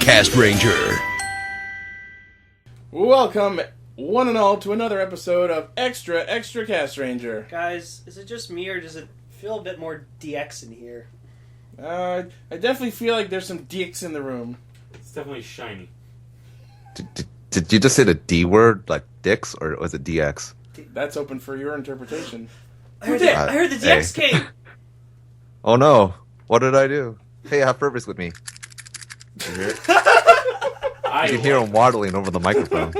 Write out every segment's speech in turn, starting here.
Castranger. Welcome, one and all, to another episode of Extra Castranger. Guys, is it just me, or does it feel a bit more DX in here? I definitely feel like there's some dicks in the room. It's definitely shiny. Did you just say the D word, like dicks, or was it DX? That's open for your interpretation. I heard the DX came! Oh no, what did I do? Hey, have purpose with me. You hear it? You can hear him waddling over the microphone.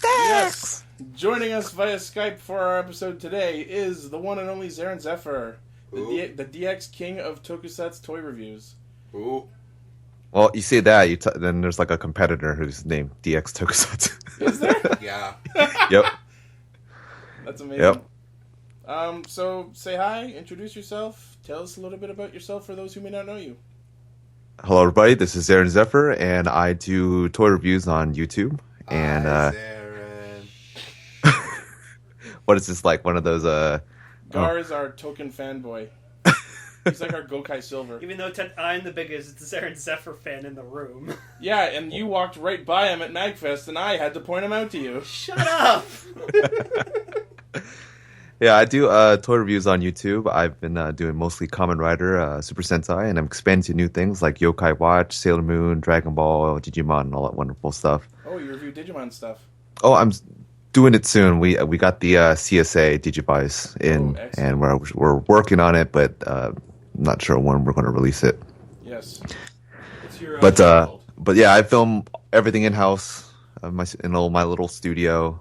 Yes! Joining us via Skype for our episode today is the one and only Zaren Zephyr, the DX king of Tokusatsu toy reviews. Ooh. Well, you say that, then there's like a competitor who's named DX Tokusatsu. Is there? Yeah. Yep. That's amazing. Yep. So say hi, introduce yourself, tell us a little bit about yourself for those who may not know you. Hello, everybody. This is Zaren Zephyr, and I do toy reviews on YouTube. And Zaren. what is this, like one of those? Gar is our token fanboy. He's like our Gokai Silver. Even though I'm the biggest Zaren Zephyr fan in the room. Yeah, and you walked right by him at MagFest, and I had to point him out to you. Shut up! Yeah, I do toy reviews on YouTube. I've been doing mostly Kamen Rider, Super Sentai, and I'm expanding to new things like Yokai Watch, Sailor Moon, Dragon Ball, Digimon, and all that wonderful stuff. Oh, you review Digimon stuff. Oh, I'm doing it soon. We got the CSA Digivice in, and we're working on it, but I'm not sure when we're going to release it. Yes. What's your, but yeah, I film everything in house in my little studio.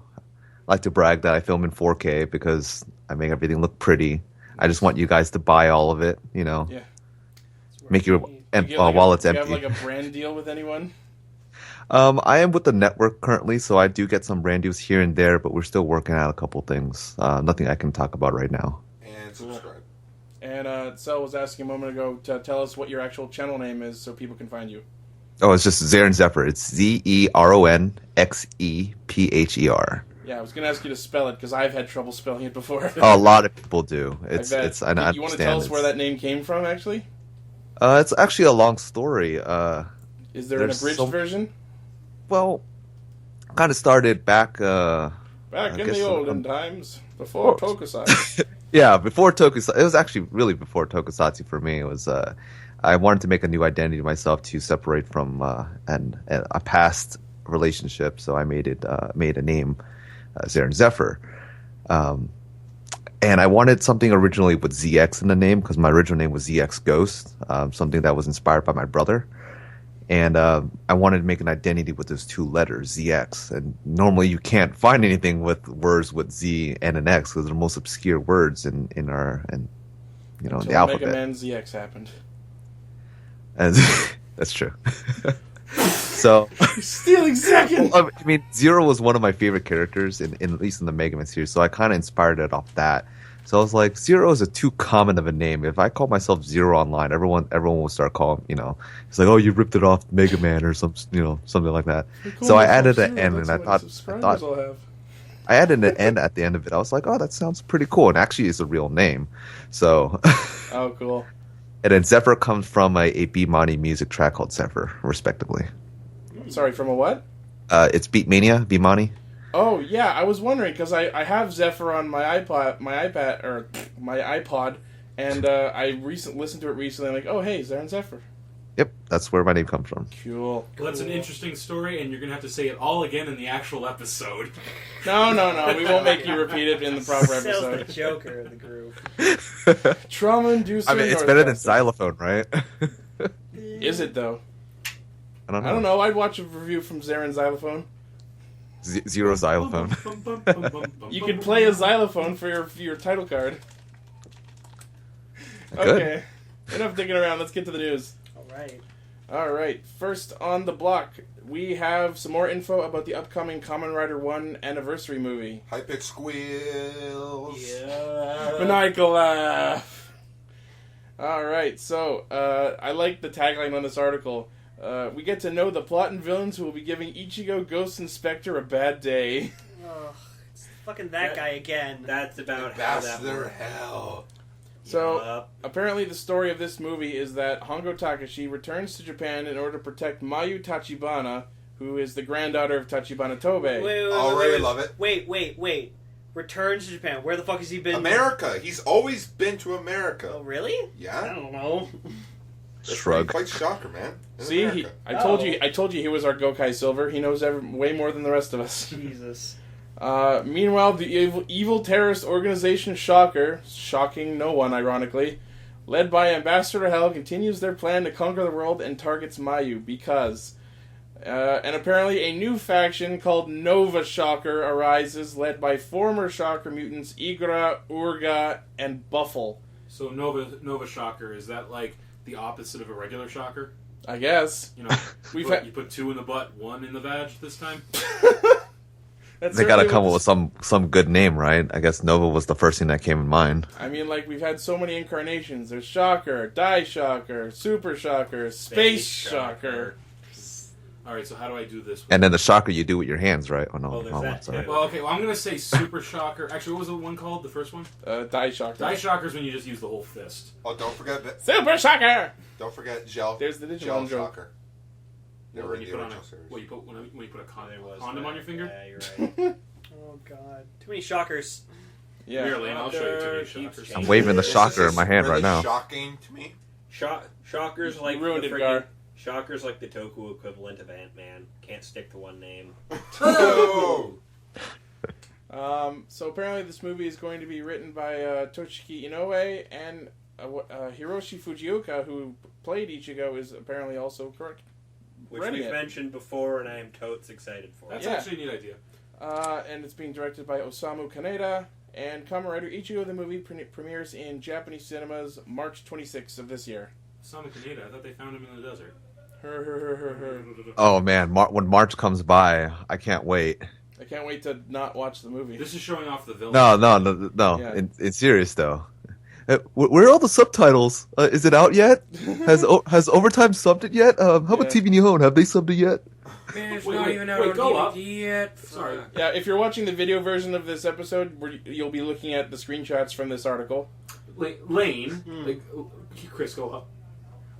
I like to brag that I film in 4K because I make everything look pretty. I just want you guys to buy all of it, you know. Yeah. Make your While wallet's empty. empty. Do you have like a brand deal with anyone? I am with the network currently, so I do get some brand deals here and there, but we're still working out a couple things. Nothing I can talk about right now. And subscribe. And Sel was asking a moment ago to tell us what your actual channel name is so people can find you. Oh, it's just Zaren Zephyr. It's ZeronXepher. Yeah, I was going to ask you to spell it because I've had trouble spelling it before. A lot of people do. I want to tell us where that name came from, actually? It's actually a long story. Is there an abridged version? Well, kind of started back... Back in the olden times, before Tokusatsu. Yeah, before Tokusatsu. It was actually really before Tokusatsu for me. It was... I wanted to make a new identity myself to separate from a past relationship, so I made a name, Zaren Zephyr. And I wanted something originally with ZX in the name because my original name was ZX Ghost, something that was inspired by my brother. And I wanted to make an identity with those two letters, ZX. And normally you can't find anything with words with Z and an X because they're the most obscure words in the alphabet. Mega Man ZX happened. And that's true. So stealing second. I mean, Zero was one of my favorite characters in at least in the Mega Man series, so I kind of inspired it off that. So I was like, Zero is too common of a name. If I call myself Zero online, everyone will start calling. It's like, oh, you ripped it off Mega Man or something like that. So I added an N, and I thought I added an N at the end of it. I was like, oh, that sounds pretty cool, and actually, it's a real name. So. Oh, cool. And then Zephyr comes from a Beatmania music track called Zephyr, respectively. Sorry, from a what? It's Beatmania, Beatmania. Oh, yeah, I was wondering, because I have Zephyr on my iPod, and I listened to it recently, I'm like, oh, hey, Zaren Zephyr. Yep, that's where my name comes from. Cool. Well, that's an interesting story, and you're going to have to say it all again in the actual episode. No, we won't make you repeat it in the proper episode. Sal's the Joker of the group. Trauma-inducing. I mean, it's better than Xylophone, right? Is it, though? I don't know. I don't know. I'd watch a review from Zaren Xylophone. Zero Xylophone. You could play a xylophone for your title card. Okay. Enough digging around. Let's get to the news. All right. First on the block, we have some more info about the upcoming Kamen Rider 1 anniversary movie. High-pitched squeals. Yeah. Maniacal laugh. All right. So, I like the tagline on this article. We get to know the plot and villains who will be giving Ichigo Ghost Inspector a bad day. It's fucking that guy again. That's about That's how that their works. hell. So, apparently the story of this movie is that Hongo Takashi returns to Japan in order to protect Mayu Tachibana, who is the granddaughter of Tachibana Tobe. Already love it. Wait. Returns to Japan. Where the fuck has he been? America. He's always been to America. Oh, really? Yeah. I don't know. That's Shrug. Quite shocker, man. See, I told you he was our Gokai Silver. He knows way more than the rest of us. Jesus. Meanwhile, the evil terrorist organization Shocker, shocking no one, ironically, led by Ambassador Hell, continues their plan to conquer the world and targets Mayu because... and apparently a new faction called Nova Shocker arises, led by former Shocker mutants Igra, Urga, and Buffle. So Nova Shocker, is that like the opposite of a regular Shocker? I guess. You know, you put 2 in the butt, 1 in the vag this time? They gotta come up with some good name, right? I guess Nova was the first thing that came in mind. I mean, like, we've had so many incarnations. There's Shocker, Die Shocker, Super Shocker, Space Shocker. Alright, so how do I do this one? And then the shocker you do with your hands, right? Oh no, Oh, there's that sorry. too. Well, okay, I'm gonna say Super Shocker. Actually, what was the one called? The first one? Die Shocker. Die Shocker's when you just use the whole fist. Oh, don't forget that. Super Shocker! Don't forget gel. There's the Digimon gel joke. shocker. They were When in you the put on original a, series. what you put when you put a Was condom on your finger? Yeah, you're right. Oh, God. Too many shockers. Yeah. Here, Lane, I'll show you too many shockers. I'm waving the This shocker is in my hand really right now. Shocking to me. Shockers like ruined the it, friggin- Gar. Shockers like the Toku equivalent of Ant-Man. Can't stick to one name. Oh! So apparently this movie is going to be written by Toshiki Inoue, and Hiroshi Fujioka, who played Ichigo, is apparently also correct. Which Ready we've it. mentioned before, and I am totes excited for. That's Yeah. actually a neat idea. And it's being directed by Osamu Kaneda, and Kamen Rider Ichigo the movie premieres in Japanese cinemas March 26th of this year. Sonic Kaneda, I thought they found him in the desert. Her. Oh man, when March comes by, I can't wait. I can't wait to not watch the movie. This is showing off the villain. No. Yeah. In serious though. Where are all the subtitles? Is it out yet? Has Overtime subbed it yet? How about TV Nihon? Have they subbed it yet? Man, it's Wait, not wait, even out wait, on go DVD up. yet. Sorry. Yeah, if you're watching the video version of this episode, you'll be looking at the screenshots from this article. Lane, Chris, go up.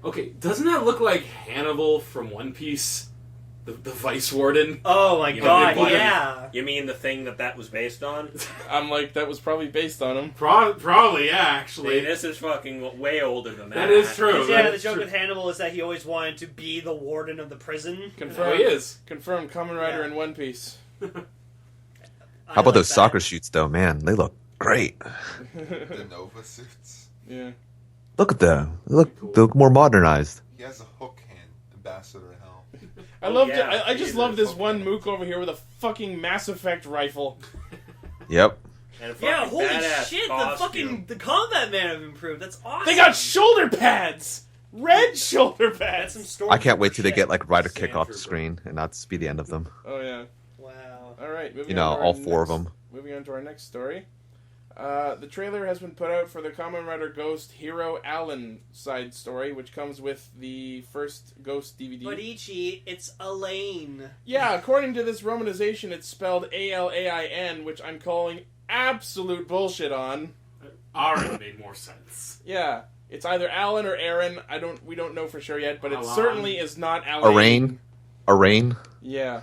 Okay, doesn't that look like Hannibal from One Piece? The Vice Warden? Oh, my You God, know, yeah. You mean the thing that was based on? I'm like, that was probably based on him. Probably, yeah, actually. Dude, this is fucking way older than that. That is true. Yeah, that the is joke true. with Hannibal is that he always wanted to be the warden of the prison. Confirmed. Oh, he is. Confirmed. Kamen Rider Yeah. in One Piece. How about those soccer shoots though? Man, they look great. The Nova suits. Yeah. Look at them. They look more modernized. He has a hook hand, Ambassador of Hell. I love. yeah, I just he love is this a one fucking- mook over here with a fucking Mass Effect rifle. Yep. And a Yeah, fucking holy badass shit, costume. the combat man have improved. That's awesome. They got shoulder pads. Red shoulder That's pads. some story. I can't wait till they get like Rider Sand kick off the Trooper. screen and not just be the end of them. Oh yeah. Wow. All right. Moving You know, on to our all 4 of next- them. Moving on to our next story. The trailer has been put out for the Kamen Rider Ghost Hero Allen side story, which comes with the first Ghost DVD. But Ichi, it's Elaine. Yeah, according to this romanization, it's spelled Alain, which I'm calling absolute bullshit on. Already made more sense. Yeah, it's either Alan or Aaron. We don't know for sure yet, but it Alan. certainly is not Alain. Arraign. Yeah.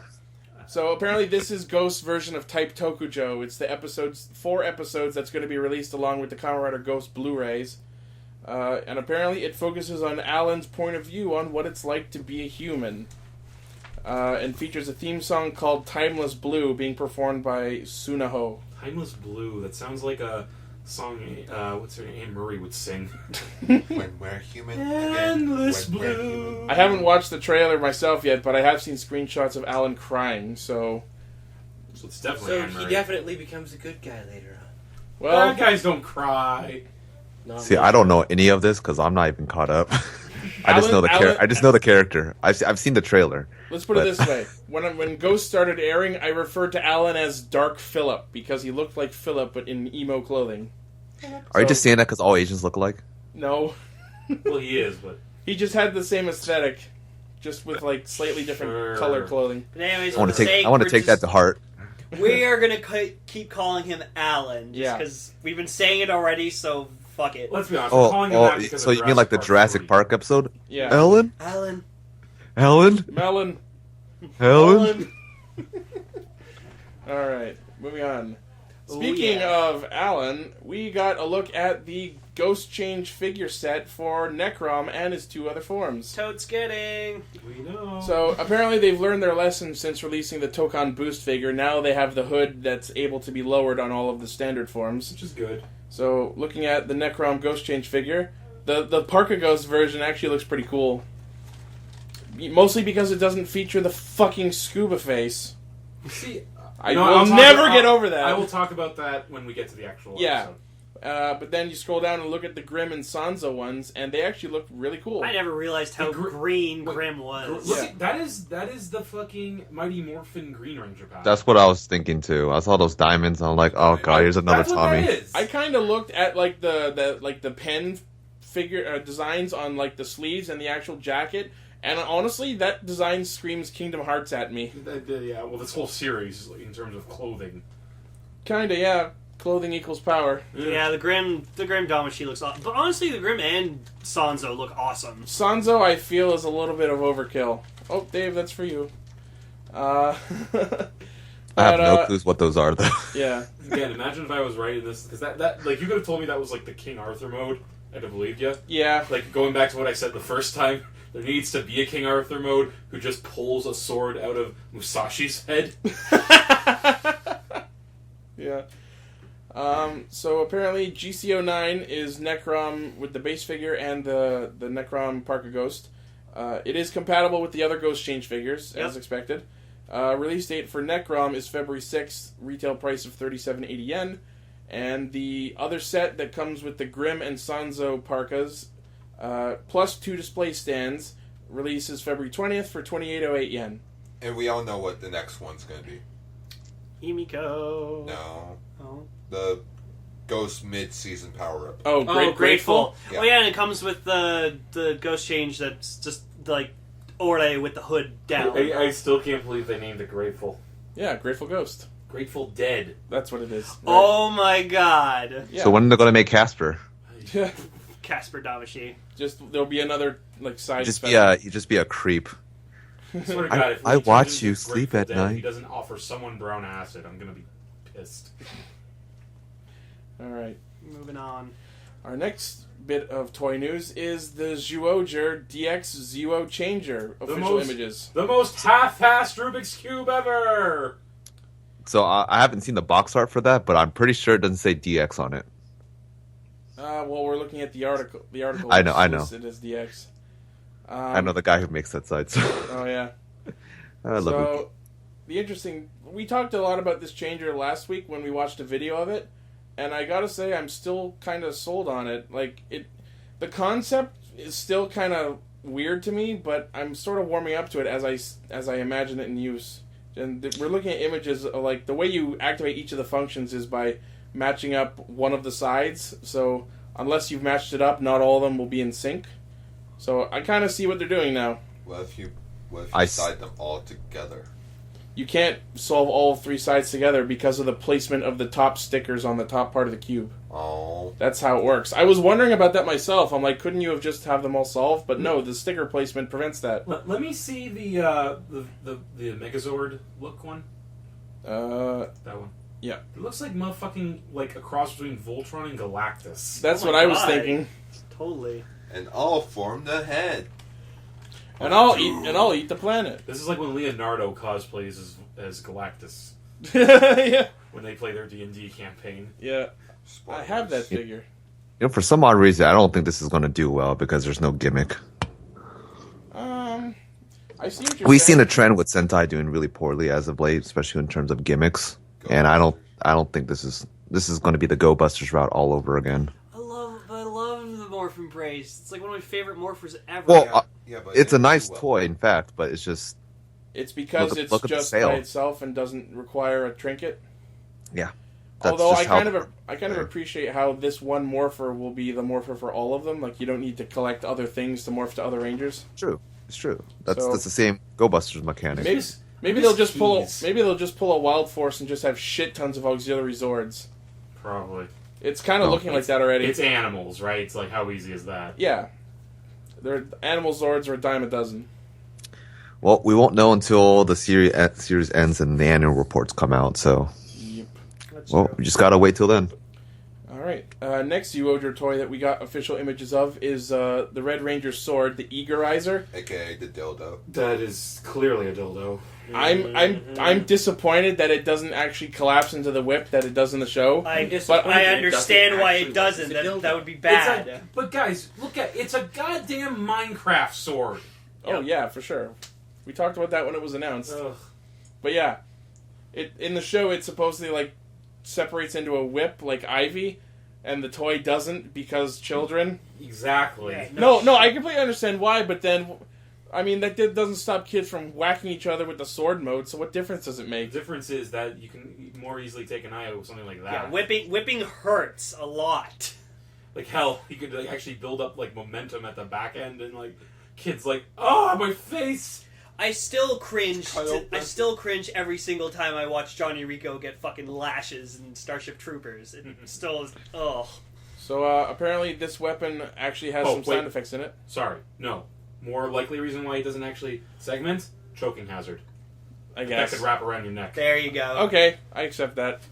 So apparently this is Ghost's version of Type Tokujo. It's the 4 episodes that's going to be released along with the Kamen Rider Ghost Blu-rays. And apparently it focuses on Alan's point of view on what it's like to be a human. And features a theme song called Timeless Blue being performed by Sunaho. Timeless Blue. That sounds like a song. What's her name? Anne Murray would sing. When we're human Endless again. When we're blue. human. I haven't watched the trailer myself yet, but I have seen screenshots of Alan crying, so... So it's definitely So Anne he Murray. definitely becomes a good guy later on. Well, Bad guys don't cry. Not See, me. I don't know any of this because I'm not even caught up. I just know the Alan- I just know the character. I've seen the trailer. let's put it this way. When Ghost started airing, I referred to Alan as Dark Philip, because he looked like Philip, but in emo clothing. Are you So- just saying that because all Asians look alike? No. Well, he is, but He just had the same aesthetic, just with like slightly different Sure. color clothing. But anyways, I want for to the take sake, I want to we're take that just- to heart. We are gonna keep calling him Alan, just Yeah. because we've been saying it already so fuck it. Let's be honest. We're calling him that because so of you mean like the Jurassic 40. Park episode? Yeah. Ellen? Alan. Helen? Melon. Helen? Alright, moving on. Ooh, Speaking yeah. of Alan, we got a look at the Ghost Change figure set for Necrom and his 2 other forms. Totes getting. We know. So apparently they've learned their lesson since releasing the Tokon Boost figure. Now they have the hood that's able to be lowered on all of the standard forms. Which is good. So looking at the Necrom Ghost Change figure, the Parka Ghost version actually looks pretty cool. Mostly because it doesn't feature the fucking scuba face. See, I no, will never get over that. I will talk about that when we get to the actual Yeah. episode. But then you scroll down and look at the Grimm and Sansa ones, and they actually look really cool. I never realized how The green wait, Grimm was. Look, Yeah. that is the fucking Mighty Morphin Green Ranger pack. That's what I was thinking too. I saw those diamonds and I'm like, oh god, here's another That's what Tommy. that is. I kind of looked at like the pen figure designs on like the sleeves and the actual jacket, and honestly, that design screams Kingdom Hearts at me. Yeah, well, this whole series in terms of clothing. Kinda, yeah. Clothing equals power. Yeah, the Grimm Damashi looks awesome. But honestly, the Grimm and Sanzo look awesome. Sanzo, I feel, is a little bit of overkill. Oh, Dave, that's for you. I have no clues what those are though. Yeah. Again, imagine if I was right in this, because that like you could have told me that was like the King Arthur mode. I'd have believed you. Yeah. Like going back to what I said the first time, there needs to be a King Arthur mode who just pulls a sword out of Musashi's head. Yeah. So apparently GC09 is Necrom with the base figure and the Necrom Parka Ghost. It is compatible with the other Ghost Change figures, as Yep. expected. Release date for Necrom is February 6th, retail price of 37.80 yen. And the other set that comes with the Grimm and Sanzo Parkas, plus 2 display stands, releases February 20th for 28.08 yen. And we all know what the next one's going to be. Himiko. No. Oh. The Ghost mid-season power-up. Oh, Grateful. Yeah. Oh yeah, and it comes with the Ghost Change that's just like Ore with the hood down. I still can't believe they named it Grateful. Yeah, Grateful Ghost. Grateful Dead. That's what it is. Oh my god. Yeah. So when are they gonna make Casper? Casper Damashi. Just there'll be another like side. You special. just be a creep. I swear to God, if I Lee watch changes you to sleep Grateful at Dead, night. He doesn't offer someone brown acid. I'm gonna be pissed. All right. Moving on. Our next bit of toy news is the Zyuohger DX Zuo Changer official images. The most half-assed Rubik's Cube ever! So I haven't seen the box art for that, but I'm pretty sure it doesn't say DX on it. Well, we're looking at the article. The article. I know. It is DX. I know the guy who makes that site. So. Oh yeah. I love it. So we talked a lot about this changer last week when we watched a video of it, and I gotta say I'm still kind of sold on it. Like the concept is still kind of weird to me, but I'm sort of warming up to it as I imagine it in use. And we're looking at images of, like, the way you activate each of the functions is by matching up one of the sides. So unless you've matched it up, not all of them will be in sync. So I kind of see what they're doing now. What if you I side them all together? You can't solve all 3 sides together because of the placement of the top stickers on the top part of the cube. Oh. That's how it works. I was wondering about that myself. I'm like, couldn't you have just have them all solved? But no, the sticker placement prevents that. Let me see the Megazord look one. That one. Yeah. It looks like motherfucking like a cross between Voltron and Galactus. That's Oh what my I was God. thinking. Totally. And all form the head. And I'll eat the planet. This is like when Leonardo cosplays as Galactus Yeah. when they play their D&D campaign. Yeah. I have that figure. You know, for some odd reason, I don't think this is going to do well because there's no gimmick. I see what you're We've saying. seen a trend with Sentai doing really poorly as of late, especially in terms of gimmicks. And I don't think this is going to be the Go Busters route all over again. I love the Morph Embrace. It's like one of my favorite Morphers ever. Well, Yeah, but it's a it nice didn't do toy, in fact, but it's just It's because Look at it's the just sale. by itself and doesn't require a trinket. yeah. That's Although just I how- kind of appreciate how this one morpher will be the morpher for all of them. Like, you don't need to collect other things to morph to other rangers. True. It's true. That's So- the same Go Busters mechanic. Maybe Miss they'll just pull Keys. a Wild Force and just have shit tons of auxiliary Zords. Probably. It's kind of No, looking like that already. It's animals, right? It's like, how easy is that? Yeah. Their animal Zords are a dime a dozen. Well, we won't know until the series ends and the annual reports come out. So, Yep. That's well, true. we just gotta wait till then. All right. Next Zyuohger toy that we got official images of is the Red Ranger sword, the Eagerizer. AKA the dildo. That is clearly a dildo. I'm disappointed that it doesn't actually collapse into the whip that it does in the show. I disappointed it understand doesn't why actually it doesn't. work. It's a That, dildo. that would be bad. But guys, look at it's a goddamn Minecraft sword. Oh yeah, for sure. We talked about that when it was announced. Ugh. But yeah, it in the show it supposedly like separates into a whip like Ivy, and the toy doesn't because children. Exactly. Yeah, No, I completely understand why, but then, I mean, that doesn't stop kids from whacking each other with the sword mode, so what difference does it The make? difference is that you can more easily take an eye out with something like that. Yeah, whipping hurts a lot. Like hell, you could like actually build up like momentum at the back end, and like kids like, oh my face. I still cringe. Kyle, I still cringe every single time I watch Johnny Rico get fucking lashes in Starship Troopers. It still is. Oh, So, apparently this weapon actually has Oh, some wait. sound effects in it. Sorry, no. More likely reason why he doesn't actually segment choking hazard. I That guess. could wrap around your neck. there you go. Okay, I accept that.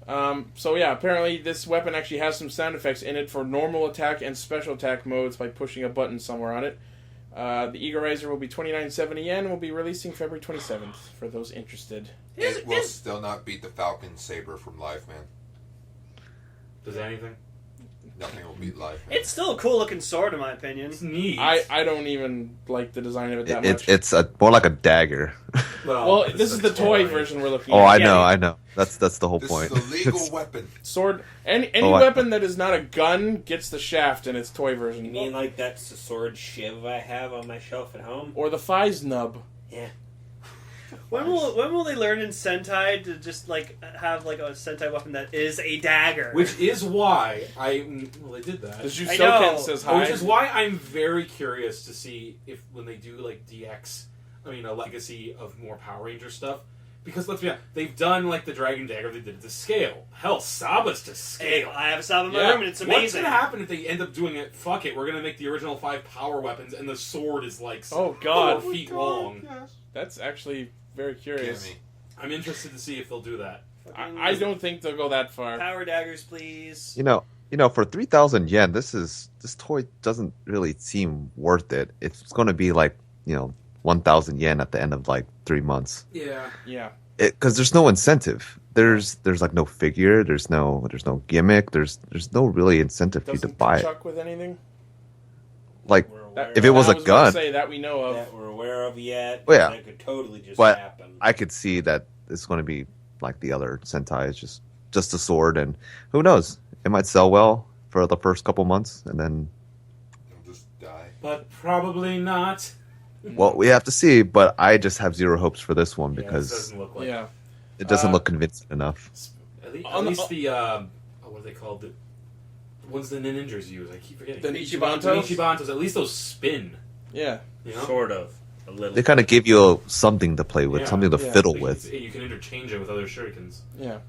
So yeah, apparently this weapon actually has some sound effects in it for normal attack and special attack modes by pushing a button somewhere on it. The Eagerizer will be 29.70 yen and will be releasing February 27th for those interested. It will still not beat the Falcon Saber from Live Man. Does anything? Nothing will beat Live Man. It's still a cool looking sword in my opinion. It's neat. I don't even like the design of it that much. It's more like a dagger. Well, it's this a is the toy toy. version we're looking Oh, at. I know. That's the whole This point. is a legal It's- weapon. Sword. Any Oh, weapon that is not a gun gets the shaft in its toy You version. mean like that's the sword shiv I have on my shelf at home? Or the Fies nub. Yeah. When will they learn in Sentai to just like have like a Sentai weapon that is a dagger? Which is why they did that. The I know. Jusoken says hi. Which is why I'm very curious to see if when they do like DX, a legacy of more Power Ranger stuff. Because let's be honest, they've done like the Dragon Dagger, they did it to scale. Hell, Saba's to Hey, scale. I have a Saba in my Yeah. room and it's What's amazing. gonna happen if they end up doing it? Fuck it, we're gonna make the original 5 power weapons, and the sword is like Oh, God. 4 feet long. That's actually very curious. Gimme. I'm interested to see if they'll do that. I don't think they'll go that far. Power daggers, please. You know, for 3,000 yen, this toy doesn't really seem worth it. It's going to be like 1,000 yen at the end of like 3 months. Yeah. Yeah. Because there's no incentive. There's like no figure. There's no gimmick. There's no really incentive for you to Doesn't buy it. Chuck with anything? Like We're aware That- if it was I a about to gun, say that we know of. that we're aware of yet. Well, yeah. That could totally just But happen. I could see that it's going to be like the other Sentai. It's just a sword, and who knows? It might sell well for the first couple months, and then It'll just die. But probably not. well, we have to see. But I just have zero hopes for this one Yeah, because it doesn't look like Yeah. it doesn't Uh, look convincing enough. At least, On the- what are they called? The ones the ninjas use. I keep forgetting. The The Nichibantos? Nichibantos. At least those spin. Yeah. You know? Sort of. A little. They kind of give you something to play with, Yeah. something to Yeah. fiddle Like, with. You can interchange it with other shurikens. Yeah.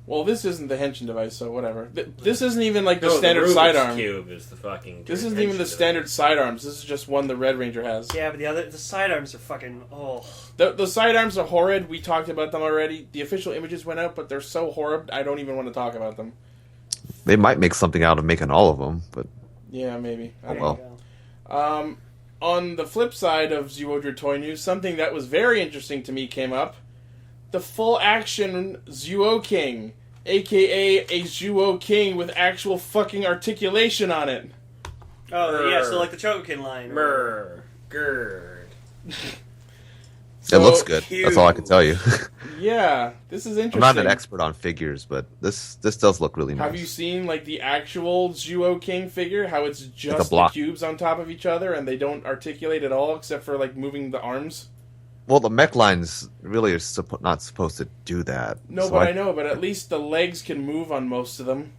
Well, this isn't the henshin device, so whatever. This isn't even like the No, standard Rubik's sidearm. Cube is the fucking. This isn't even the standard sidearms. This is just one the Red Ranger has. Yeah, but the sidearms are fucking The sidearms are horrid. We talked about them already. The official images went out, but they're so horrid, I don't even want to talk about them. They might make something out of making all of them, but Yeah, maybe. I There don't you well. go. On the flip side of Zyuohger toy news, something that was very interesting to me came up. The full action Zuo King, aka a Zuo King with actual fucking articulation on it. Oh yeah, so like the Chogokin line. Mer. Gerd. it looks good. That's all I can tell you. Yeah, this is I'm interesting. not an expert on figures, but this does look really nice. Have you seen like the actual Zuo King figure? How it's just the block. cubes on top of each other and they don't articulate at all except for like moving the arms? Well, the mech lines really are not supposed to do that. No, So but I know, but at least the legs can move on most of them.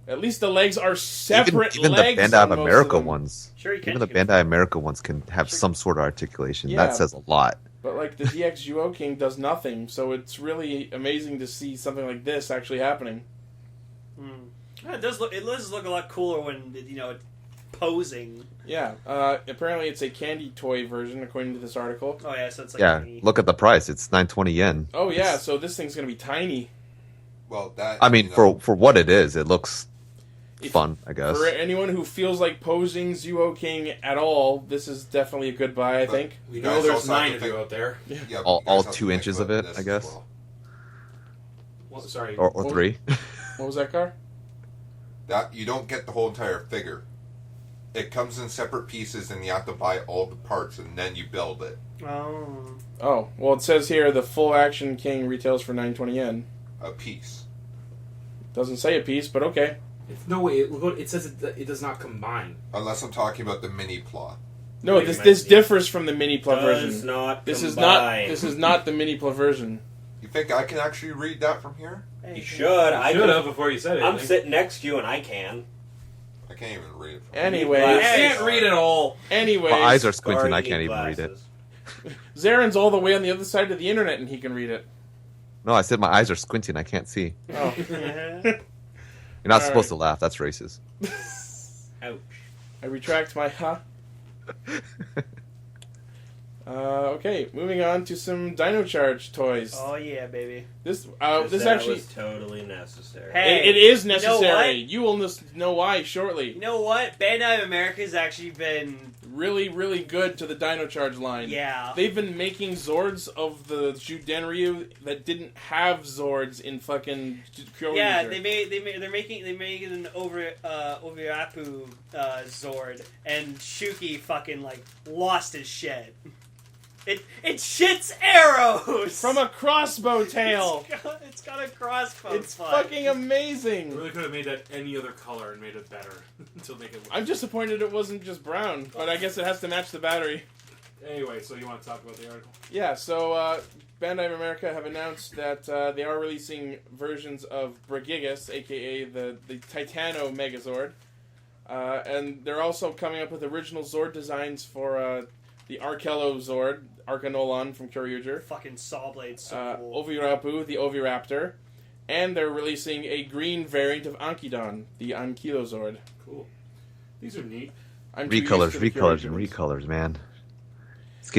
At least the legs are separate even legs the Bandai on of most America them. ones. Sure, you can. Even the Bandai America ones can have some sort of articulation. Yeah. That says a lot. But like the DX Zuo King does nothing, so it's really amazing to see something like this actually happening. Yeah, it does look a lot cooler when it's posing. Yeah. Apparently, it's a candy toy version, according to this article. Oh yeah, so it's like Yeah, tiny. look at the price. It's 920 yen. Oh yeah, so this thing's gonna be tiny. Well, that. I mean, for what it is, it looks fun, I guess. For anyone who feels like posing Zuo King at all, this is definitely a good buy. I think. We You know guys there's also have 9 to of you think- out there. Yeah, but you All guys have to 2 think inches about of it, this I as guess. well. Well, sorry. Or 3. What was that car? That you don't get the whole entire figure. It comes in separate pieces, and you have to buy all the parts, and then you build it. Oh. Oh, well, it says here the full action King retails for 920 yen. A piece. Doesn't say a piece, but okay. No way. It says it does not combine. Unless I'm talking about the mini plot. No, Wait a this minute. differs from the mini plug Does version. not This is combine. not the mini plug version. You think I can actually read that from here? You should. I Should have before you said it. I'm sitting next to you and I can. I can't even read it from Anyway, I Glasses. can't read it all. anyways, My eyes are Or squinting. you I need can't even read it. glasses. Zaren's all the way on the other side of the internet and he can read it. No, I said my eyes are squinting. I can't see. Oh. You're not All supposed to laugh. That's racist. Ouch. I retract my huh. Okay, moving on to some Dino Charge toys. Oh yeah, baby. This Just this that actually was totally necessary. Hey. it is you know necessary. what? You will know why shortly. You know what? Bandai of America's actually been Really, really good to the Dino Charge line. yeah. They've been making Zords of the Judenryu that didn't have Zords in fucking Kyoryuger. Yeah, they're making an Overapu Zord, and Shuki fucking like lost his shit. It shits arrows From a crossbow tail. It's got a crossbow. It's butt. fucking I amazing. really could have made that any other color and made it better to make it. I'm disappointed it wasn't just brown, but I guess it has to match the battery. Anyway, so you want to talk about the article? Yeah, so Bandai of America have announced that they are releasing versions of Brigigus, aka the Titano Megazord, and they're also coming up with original Zord designs for the Arkello Zord, Arcanolon from Kyoryuger, Fucking saw blades. So cool. Ovirapu, the Oviraptor, and they're releasing a green variant of Ankidon, the Ankylo Zord. Cool. These are neat. I'm too used to Recolors, the recolors, and Kyoryugers. recolors, man. It's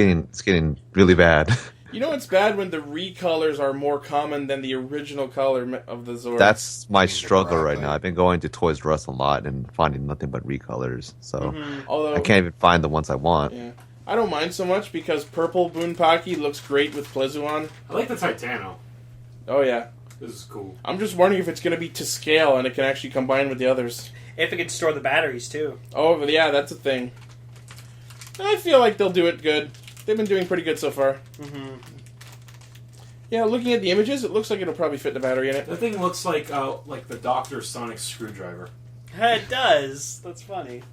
getting really bad. You know it's bad when the recolors are more common than the original color of the Zord. That's my mean, struggle right exactly. now. I've been going to Toys R Us a lot and finding nothing but recolors. So Mhm. Although I can't even find the ones I want. Yeah. I don't mind so much because purple Bunpaki looks great with Plezuan. I like the Titano. Oh yeah. This is cool. I'm just wondering if it's going to be to scale and it can actually combine with the others. If it can store the batteries too. Oh yeah, that's a thing. I feel like they'll do it good. They've been doing pretty good so far. Mm-hmm. Yeah, looking at the images, it looks like it'll probably fit the battery in it. The thing looks like the Dr. Sonic screwdriver. It does. That's funny.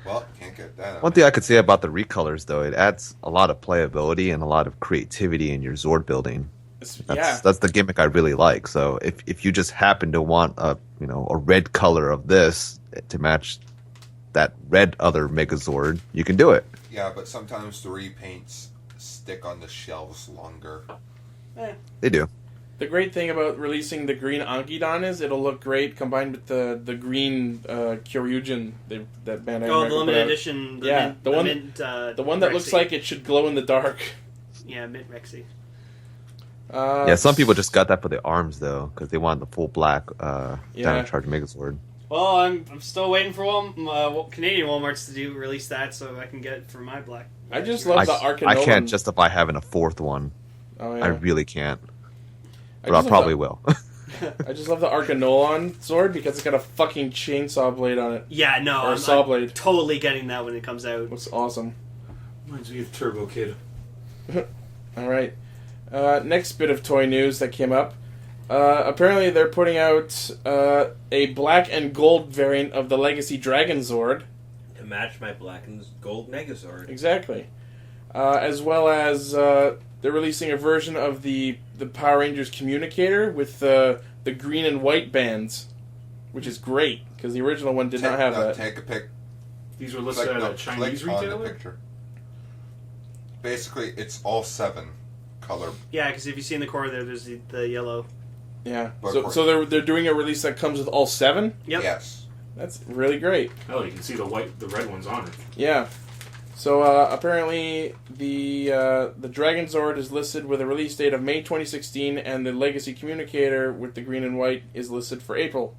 Well, can't get that. One thing I could say about the recolors, though, it adds a lot of playability and a lot of creativity in your Zord building. That's the gimmick I really like. So if you just happen to want a red color of this to match that red other Megazord, you can do it. Yeah, but sometimes the repaints stick on the shelves longer. They do. The great thing about releasing the green Ankidon is it'll look great combined with the green Kyoryugen that Bandai Oh, America the put limited out. edition. Yeah, the one- mint, The one that looks Rexy. like it should glow in the dark. Yeah, Mint Rexy. Yeah, some people just got that for the arms, though, because they wanted the full black Dino Charge Megazord. Well, I'm still waiting for Canadian Walmarts to release that so I can get it for my black. I just love the I Arcanolan. can't justify having a fourth one. Oh, yeah. I really can't. I But I just love probably the- will. I just love the Arcanolon Zord because it's got a fucking chainsaw blade on it. Yeah, no, Or a I'm saw blade. totally getting that when it comes out. Looks awesome. Reminds me of Turbo Kid. Alright. Next bit of toy news that came up. Apparently they're putting out a black and gold variant of the Legacy Dragon Zord. To match my black and gold Megazord. Exactly. As well as they're releasing a version of the Power Rangers Communicator with the green and white bands, which is great because the original one did not have that. Take a pic. These were listed at a Chinese click on the retailer? picture. Basically, it's all 7 color. Yeah, because if you see in the corner there, there's the yellow. Yeah. But So they're doing a release that comes with all 7? Yep. Yes. That's really great. Oh, you can see the red ones on it. Yeah. So apparently the Dragon Zord is listed with a release date of May 2016, and the Legacy Communicator with the green and white is listed for April.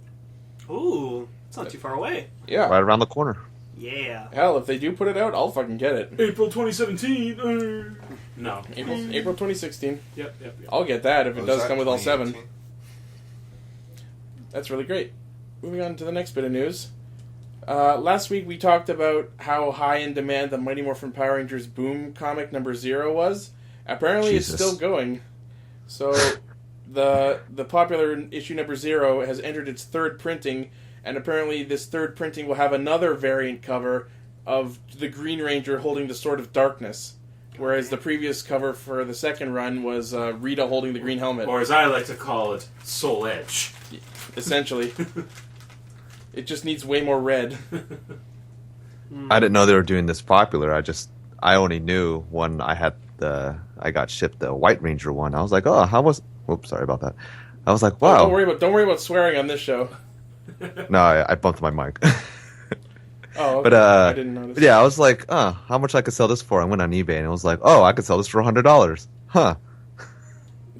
Ooh, it's not too far away. Yeah. Right around the corner. Yeah. Hell, if they do put it out, I'll fucking get it. April 2017. No. April 2016. Yep. I'll get that if it Was does that come with all 7. 2018? That's really great. Moving on to the next bit of news. Last week we talked about how high in demand the Mighty Morphin Power Rangers Boom comic number 0 was. Apparently Jesus. it's still going. So the popular issue number 0 has entered its 3rd printing, and apparently this 3rd printing will have another variant cover of the Green Ranger holding the Sword of Darkness. Whereas the previous cover for the 2nd run was Rita holding the green helmet. Or as I like to call it, Soul Edge. Essentially. It just needs way more red. I didn't know they were doing this popular. I only knew when I got shipped the White Ranger one. I was like, oh, how was? Whoops, sorry about that. I was like, Oh, wow. don't worry about swearing on this show. No, I bumped my mic. Oh, okay. But I didn't notice. yeah, I was like, how much I could sell this for? I went on eBay and it was like, oh, I could sell this for $100. Huh?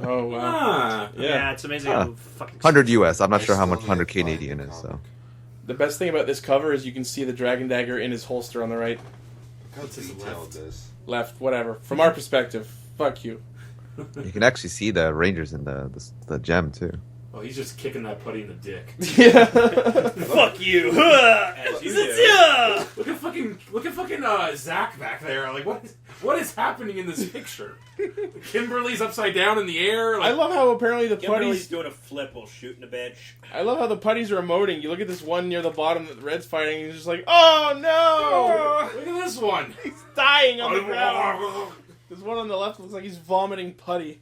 Oh wow. Ah. Yeah, it's amazing how fucking 100 US. I'm not I sure how still much need 100 to buy Canadian the is. So comic. The best thing about this cover is you can see the dragon dagger in his holster on the right, Look how to the detailed left. it is. left, whatever. From our perspective, fuck you. you can actually see the Rangers in the gem too. Oh, he's just kicking that putty in the dick. Yeah. Fuck you. As you do. Yeah. Look at fucking Zach back there. Like what is happening in this picture? Kimberly's upside down in the air. I Like, love how apparently the Kimberly's putties. doing a flip while shooting a bitch. I love how the putties are emoting. You look at this one near the bottom that Red's fighting, and he's just like, "Oh no!" look at this one. He's dying on the ground. This one on the left looks like he's vomiting putty.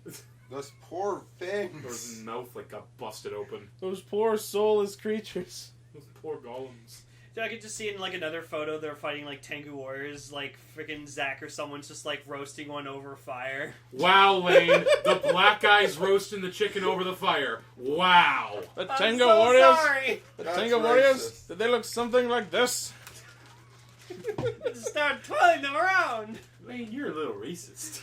Those poor His things. mouth like got busted open. Those poor soulless creatures. Those poor golems. Dude, I could just see in like another photo they're fighting like Tengu warriors, like freaking Zack or someone's just like roasting one over fire. Wow, Lane, the black guy's roasting the chicken over the fire. Wow. The I'm Tango so Warriors. sorry. The That's Tango Warriors. racist. Did they look something like this? Just start twirling them around. Lane, you're a little racist.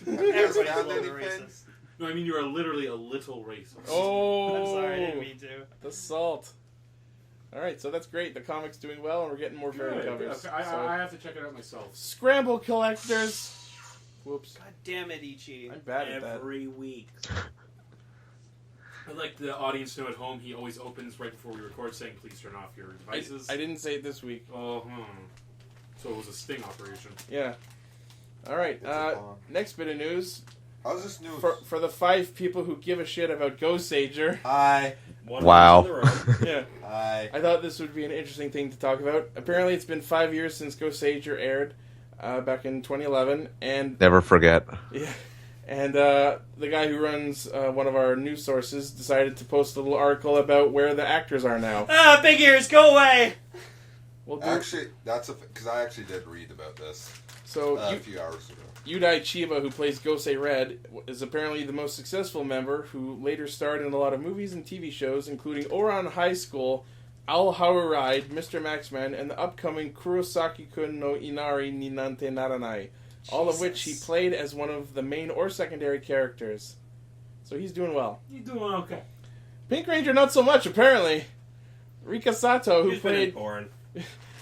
Everybody's a found little anything? racist. No, I mean you are literally a little racist. Oh, I'm sorry, I didn't mean to. the salt. All right, so that's great. The comic's doing well, and we're getting more variant Good. covers. Okay, I So- have to check it out myself. Scramble collectors. Whoops. God damn it, Ichi. I'm bad at that. Every week. I like the audience to know at home. He always opens right before we record, saying, "Please turn off your devices." I didn't say it this week. Oh, so it was a sting operation. Yeah. All right. It's a bomb. Next bit of news How's this news? for the 5 people who give a shit about Goseiger. Hi. One Wow. on the road. Yeah. Hi. I thought this would be an interesting thing to talk about. Apparently, it's been 5 years since Goseiger aired, back in 2011, and Never forget. yeah, and the guy who runs one of our news sources decided to post a little article about where the actors are now. Ah, big ears, go away! We'll do, Actually, that's because I actually did read about this so a few hours ago. Yudai Chiba, who plays Gosei Red, is apparently the most successful member, who later starred in a lot of movies and TV shows, including Oran High School, Owl Hour Ride, Mr. Maxman, and the upcoming Kurosaki-kun no Inari ni Nante Naranai, all of which he Jesus. played as one of the main or secondary characters. So he's doing well. You're doing okay. Pink Ranger, not so much, apparently. Rika Sato, who Who's been in played... porn?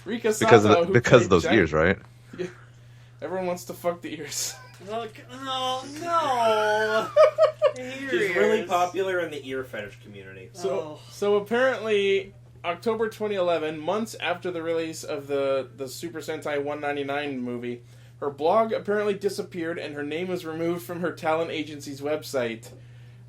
Rika Sato, who Because played of those Jack- ears, right? Everyone wants to fuck the ears. Look, oh no! She's really popular in the ear fetish community. So apparently, October 2011, months after the release of the Super Sentai 199 movie, her blog apparently disappeared and her name was removed from her talent agency's website.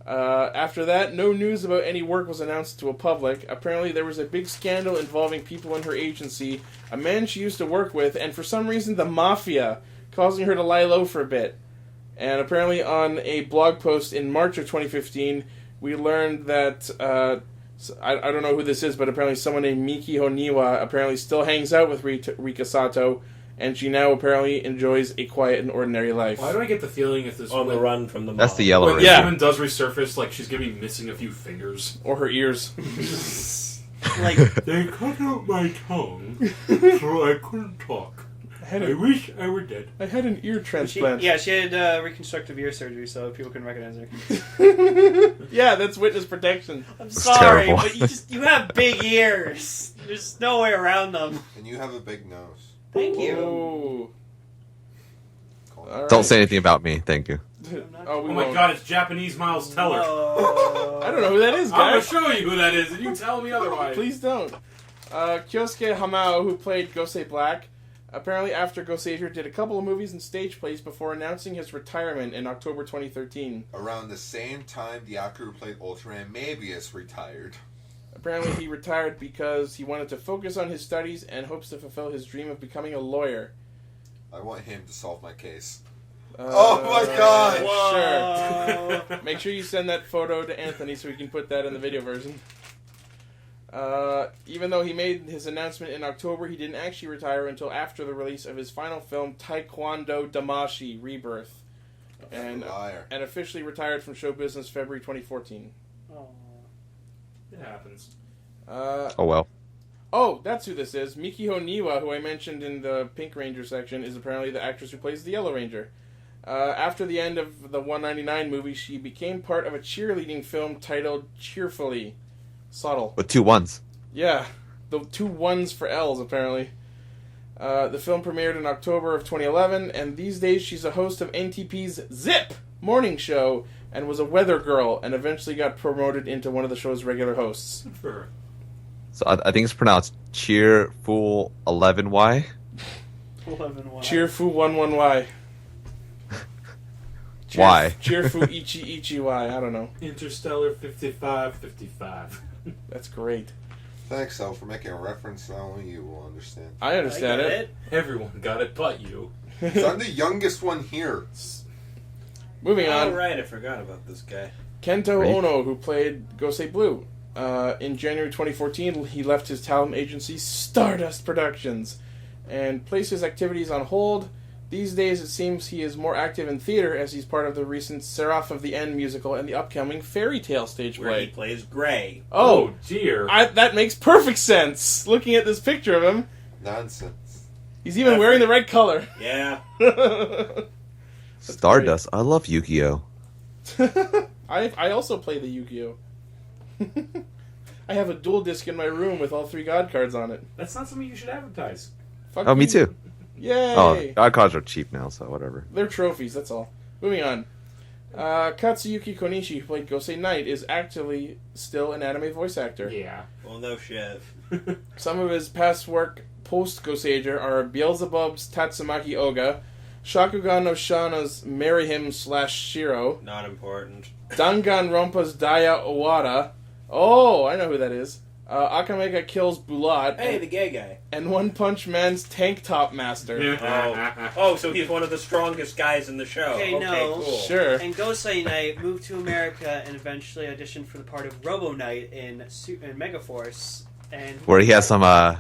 After that, no news about any work was announced to a public. Apparently, there was a big scandal involving people in her agency, a man she used to work with, and for some reason the Mafia, causing her to lie low for a bit. And apparently on a blog post in March of 2015, we learned that, I don't know who this is, but apparently someone named Miki Honiwa apparently still hangs out with Rika Sato, and she now apparently enjoys a quiet and ordinary life. Why do I get the feeling if this On the run from the mob. That's the yellow when ranger. Yeah. Demon does resurface, like she's gonna be missing a few fingers? Or her ears. Like, They cut out my tongue, so I couldn't talk. I wish I were dead. I had an ear transplant. she had reconstructive ear surgery, so people couldn't recognize her. Yeah, that's witness protection. I'm It's sorry, terrible. but you have big ears. There's no way around them. And you have a big nose. Thank you. Oh. Cool. All right. Don't say anything about me, thank you. Oh, we Oh my won't. god, it's Japanese Miles Teller. I don't know who that is, I'm gonna guys. show you who that is, and you tell me otherwise. Please don't. Kyosuke Hamao, who played Gosei Black, apparently after Goseiger did a couple of movies and stage plays before announcing his retirement in October 2013. Around the same time, the actor who played Ultraman Mabius retired. Apparently he retired because he wanted to focus on his studies and hopes to fulfill his dream of becoming a lawyer. I want him to solve my case. Uh, Oh my God! Sure. Whoa. Make sure you send that photo to Anthony so we can put that in the video version. Even though he made his announcement in October, he didn't actually retire until after the release of his final film, Taekwondo Damashi Rebirth, and Liar. officially retired from show business February 2014. Oh. It happens. Oh well. Oh, that's who this is. Mikiho Niwa, who I mentioned in the Pink Ranger section, is apparently the actress who plays the Yellow Ranger. After the end of the 199 movie, she became part of a cheerleading film titled Cheerfully. Subtle. With 2 1s. Yeah, the 2 1s for L's, apparently. The film premiered in October of 2011, and these days she's a host of NTP's Zip morning show, and was a weather girl, and eventually got promoted into one of the show's regular hosts. Good for her. So I think it's pronounced Cheerful 11Y. 11 Cheerfu 11Y. Why? Cheerfu Ichi Ichi Y. I don't know. Interstellar 55. That's great. Thanks, Al, for making a reference that only you will understand. I understand I get it. Everyone got it but you. So I'm the youngest one here. Moving on. Alright, I forgot about this guy. Kento Right. Ono, who played Gosei Blue. In January 2014, he left his talent agency, Stardust Productions, and placed his activities on hold. These days, it seems he is more active in theater as he's part of the recent Seraph of the End musical and the upcoming Fairy Tale stage Where he play. plays Gray. Oh, dear. that makes perfect sense. Looking at this picture of him, Nonsense. he's even wearing the right color. Yeah. Stardust. I love Yu-Gi-Oh. I also play the Yu-Gi-Oh. I have a dual disc in my room with all 3 God cards on it. That's not something you should advertise. Fuck Oh, me you. too. Yay! Oh, God cards are cheap now, so whatever. They're trophies, that's all. Moving on. Katsuyuki Konishi, who played Gosei Knight, is actually still an anime voice actor. Yeah. Well, no shit. Some of his past work post-Goseiger are Beelzebub's Tatsumaki Oga, Shakugan no Shana's Marry Him / Shiro, Not important. Danganronpa's Daya Owada. Oh, I know who that is. Akamega Kills Bulat. Hey, the gay guy. And One Punch Man's Tank Top Master. Oh, so he's one of the strongest guys in the show. Okay, no. cool. Sure. And Gosei Knight moved to America and eventually auditioned for the part of Robo Knight in Megaforce. And Where he has some, Some-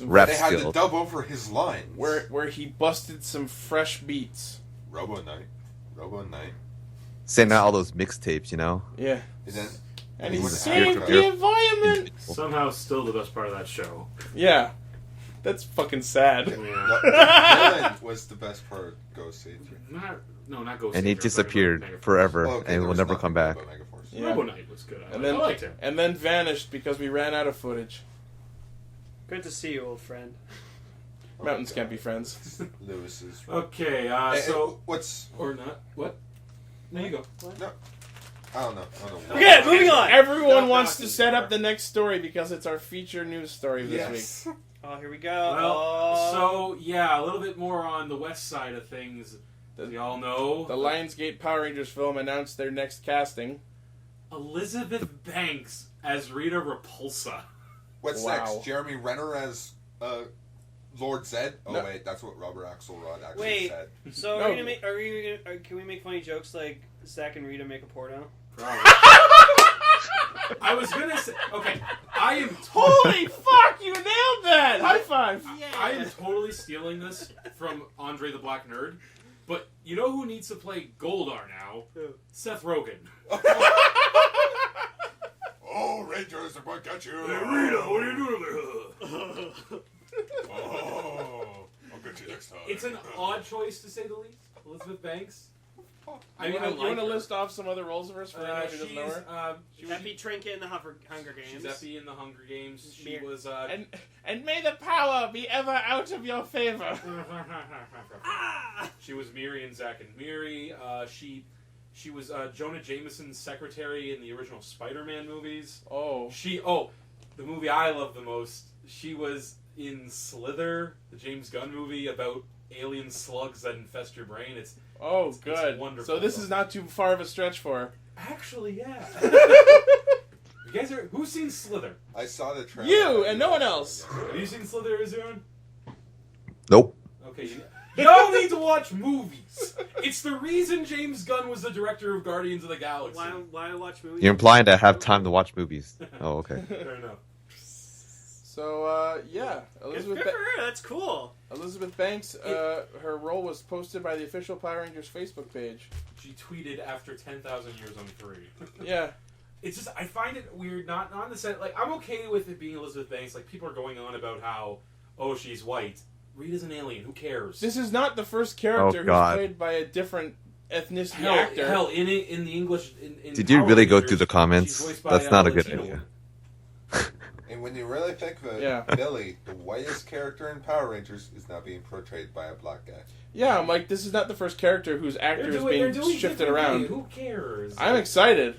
rep They had to skills. dub over his lines. Where he busted some fresh beats. Robo Knight. Robo Knight. Sending out all those mixtapes, you know? Yeah. And then And he he was saved after- the environment! Somehow still the best part of that show. Yeah. That's fucking sad. Yeah. the villain was the best part of Ghost Age. Not Ghost. And he Sager, disappeared but Megaforce. forever Oh, okay, and there will was never nothing come back. about Megaforce. Yeah. Robo Knight was good. And I then, liked him. and then vanished because we ran out of footage. good to see you, old friend. Oh, Mountains God. can't be friends. Lewis's. Okay, Hey, so what's? or not? What? There you go. I don't know. Okay, moving on. Everyone Stop wants talking, to set up Sarah. the next story because it's our feature news story this Yes. week. Oh, here we go. Well, so yeah, a little bit more on the west side of things. As you all know, The Lionsgate Power Rangers film announced their next casting. Elizabeth Banks as Rita Repulsa. What's Wow. next? Jeremy Renner as Lord Zed? Oh No. wait, that's what Robert Axelrod actually Wait. said. So No. are we gonna make? Can we make funny jokes like Zach and Rita make a porno? Probably. I was gonna say, okay, I am Holy fuck! You nailed that! High five! I am totally stealing this from Andre the Black Nerd, but you know who needs to play Goldar now? Who? Seth Rogen. Oh, Rangers, I'm gonna get you. Rita, what are you doing over Oh, I'll get you next time. It's an odd choice to say the least. Elizabeth Banks. I You mean, want to her. list off some other roles of hers for anyone who doesn't She's know her? Effie Trinket in the Hunger Games. she's Effie in the Hunger Games. She Mir- was And may the power be ever out of your favor. Ah! she was Miri in Zack and Miri. She was Jonah Jameson's secretary in the original Spider-Man movies. Oh. The movie I love the most. She was in Slither, the James Gunn movie about alien slugs that infest your brain. It's Good. wonderful. So this is not too far of a stretch for her. actually, yeah. You guys who's seen Slither? I saw the trailer. You and no one else. Have you seen Slither, Azurian? Nope. Okay, y'all need to watch movies. It's the reason James Gunn was the director of Guardians of the Galaxy. Why watch movies? You're implying that I have time to watch movies. Oh, okay. Fair enough. So, yeah. Good for her. That's cool. Elizabeth Banks, her role was posted by the official Power Rangers Facebook page. She tweeted after 10,000 years on 3. Yeah. It's just, I find it weird, not in the sense, like, I'm okay with it being Elizabeth Banks. Like, people are going on about how, oh, she's white. Rita's an alien. Who cares? This is not the first character who's God. played by a different ethnicity actor. Hell, in the English... In Did you Power really go Rangers, through the comments? she's voiced by, That's not a good Latino. idea. And when you really think of it, Yeah. Billy, the whitest character in Power Rangers, is now being portrayed by a black guy. Yeah, I'm like, this is not the first character whose actor is They're being doing shifted differently. around. Who cares? I'm excited.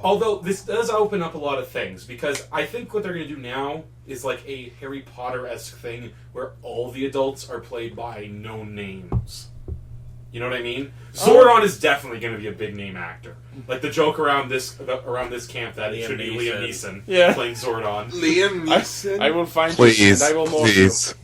Although this does open up a lot of things, because I think what they're going to do now is like a Harry Potter-esque thing where all the adults are played by known names. You know what I mean? Zordon is definitely going to be a big name actor. Like the joke around this camp that it should be Liam Neeson Yeah. playing Zordon. Liam Neeson? I will find Please, you, and I will mold you. please.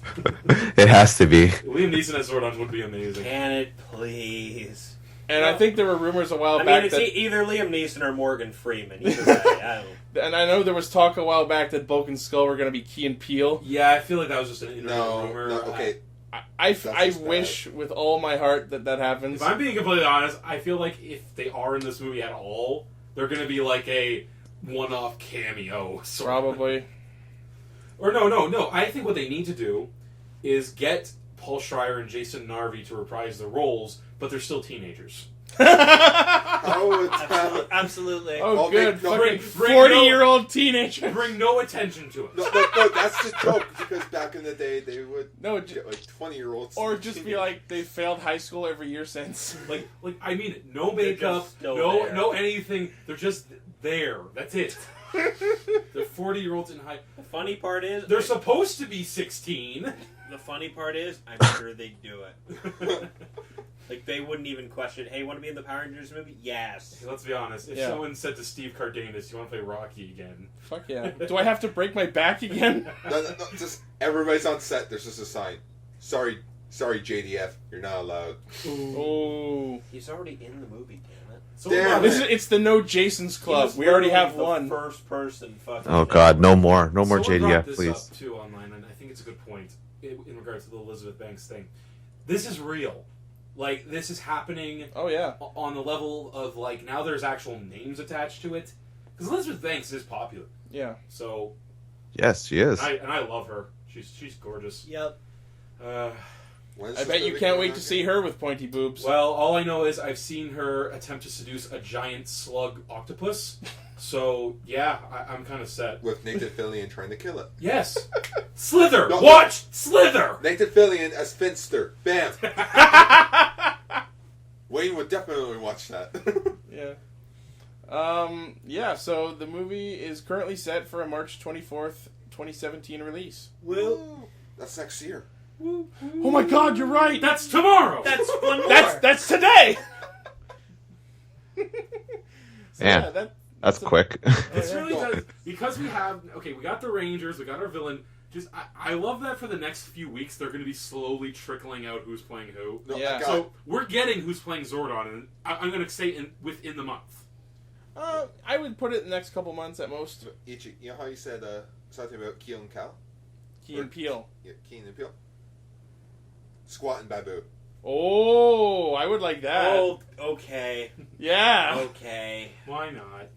It has to be. Liam Neeson as Zordon would be amazing. Can it please? And I think there were rumors a while I mean, back it's that, either Liam Neeson or Morgan Freeman. Either way, I don't. and I know there was talk a while back that Bulk and Skull were going to be Key and Peele. Yeah, I feel like that was just an internet rumor. No, okay. I just wish with all my heart that happens. If I'm being completely honest, I feel like if they are in this movie at all, they're going to be like a one-off cameo. Sort of. Probably. Or no. I think what they need to do is get Paul Schreier and Jason Narvi to reprise their roles, but they're still teenagers. Oh, it's Absolutely. Oh, I'll good. make no- Fucking bring 40-year-old teenager. Bring no attention to it. no, that's the joke, because back in the day, they would No, get like 20-year-olds. or just be like, they failed high school every year since. Like I mean, no makeup, just still no there. no anything. They're just there. That's it. They're 40-year-olds in high. The funny part is, They're supposed to be 16. the funny part is, I'm sure they'd do it. Like, they wouldn't even question, hey, want to be in the Power Rangers movie? Yes. Let's be honest. If Yeah. someone said to Steve Cardenas, "You want to play Rocky again?" Fuck yeah. Do I have to break my back again? No, just everybody's on set. There's just a sign. Sorry, JDF, you're not allowed. Oh. He's already in the movie, damn it. So Damn It's the No Jasons He Club. was We already have literally the one. First person fucking. Oh God, no more Someone brought JDF, this please. up too online, and I think it's a good point in regards to the Elizabeth Banks thing. This is real. Like, this is happening Oh yeah. on the level of, like, now there's actual names attached to it. Because Elizabeth Banks is popular. Yeah. So, Yes, she is. and I love her. She's gorgeous. Yep. When's I this bet you movie can't coming wait out to again? see her with pointy boobs. Well, all I know is I've seen her attempt to seduce a giant slug octopus. So, yeah, I'm kind of set. With Nathan Fillion trying to kill it. Yes. Slither! No. Watch! Slither! Nathan Fillion as Finster. Bam! Wayne would definitely watch that. Yeah. Yeah, so the movie is currently set for a March 24th, 2017 release. Will. That's next year. Oh my god, you're right! That's tomorrow! That's one more. That's today! So, Man, yeah, That's quick. This really Yeah. does, because we got the Rangers, we got our villain. Just I love that for the next few weeks they're going to be slowly trickling out who's playing who. No, Yeah. I got So we're getting who's playing Zordon, and I'm going to say within the month. I would put it in the next couple months at most. Ichi, you know how you said something about Keel and Cal? Key and Peele. Yeah, Keen and Peel. Squat and Babu. Oh, I would like that. Oh, okay. Yeah. Okay. Why not?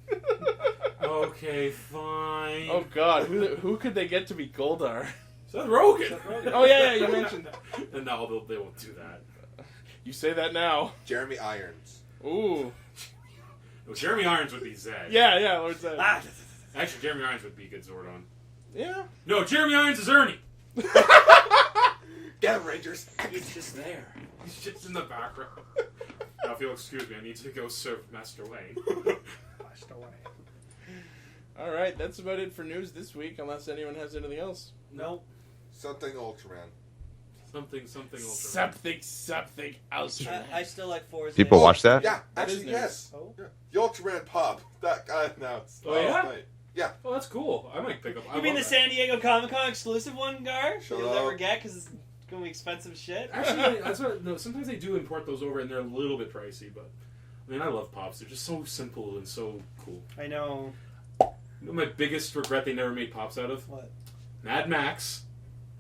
Okay, fine. Oh God, who could they get to be Goldar? Seth Rogen. Seth Rogen. Oh yeah, you mentioned. No, they won't do that. You say that now. Jeremy Irons. Ooh. No, Jeremy Irons would be Zed. Yeah, Lord Zed. Actually, Jeremy Irons would be a good Zordon. Yeah. No, Jeremy Irons is Ernie. Get him, Rangers. He's just there. He's just in the background. Now, if you'll excuse me, I need to go serve Master Wayne. All right, that's about it for news this week. Unless anyone has anything else. Nope. Something Ultraman. Something Ultraman. Something else. I still like Forza. People watch that? Yeah, That is actually, news. yes. Oh. Yeah. The Ultraman Pop. That guy announced. Oh, yeah? Night. Yeah. Oh, that's cool. I might pick up. You mean the San Diego Comic Con exclusive one, Gar? Shut You'll up. never get because it's gonna be expensive shit. Actually, that's what. No, sometimes they do import those over, and they're a little bit pricey. But I mean, I love pops. They're just so simple and so cool. I know. You know, my biggest regret they never made pops out of What? Mad Max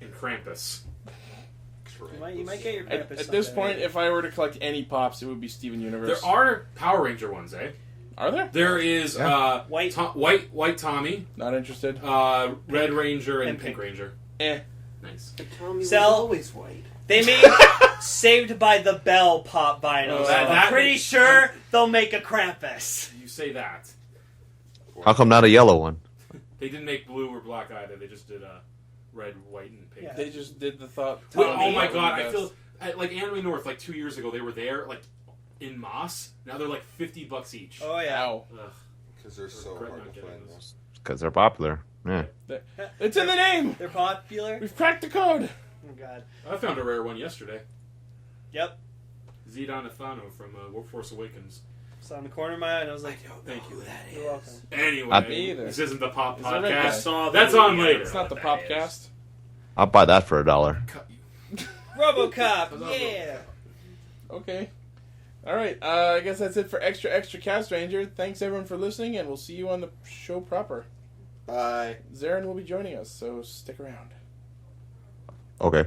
and Krampus. You might get your At Krampus this someday. point, if I were to collect any pops, it would be Steven Universe. There are Power Ranger ones, eh? Are there? There is White. White Tommy, Not interested. Red Ranger, and And Pink Pink. Ranger. Eh. Nice. Tommy was Sell- always white. They made Saved by the Bell pop vinyls. Oh, so that- I'm pretty sure they'll make a Krampus. You say that. How come not a yellow one? They didn't make blue or black either. They just did red, white, and pink. Yeah. They just did the thought. Wait, Tommy oh my would be god! I best. feel like Anime North like 2 years ago they were there like in Moss. Now they're like $50 each. Oh yeah. Ow. Ugh. Because they're so Regret hard not to getting find. those. Because they're popular. Yeah. It's in the name. They're popular. We've cracked the code. Oh god. I found a rare one yesterday. Yep. Zidane Athano from Workforce Awakens. Saw in the corner of my eye and I was like, Thank you. you're welcome. Anyway, Me either. this isn't the Pop Is there a red guy? Podcast. That's on later. It's not the Popcast. I'll buy that for $1. Cut you. RoboCop, yeah. Okay. All right. I guess that's it for extra Castranger. Thanks everyone for listening, and we'll see you on the show proper. Bye. Zarin will be joining us, so stick around. Okay.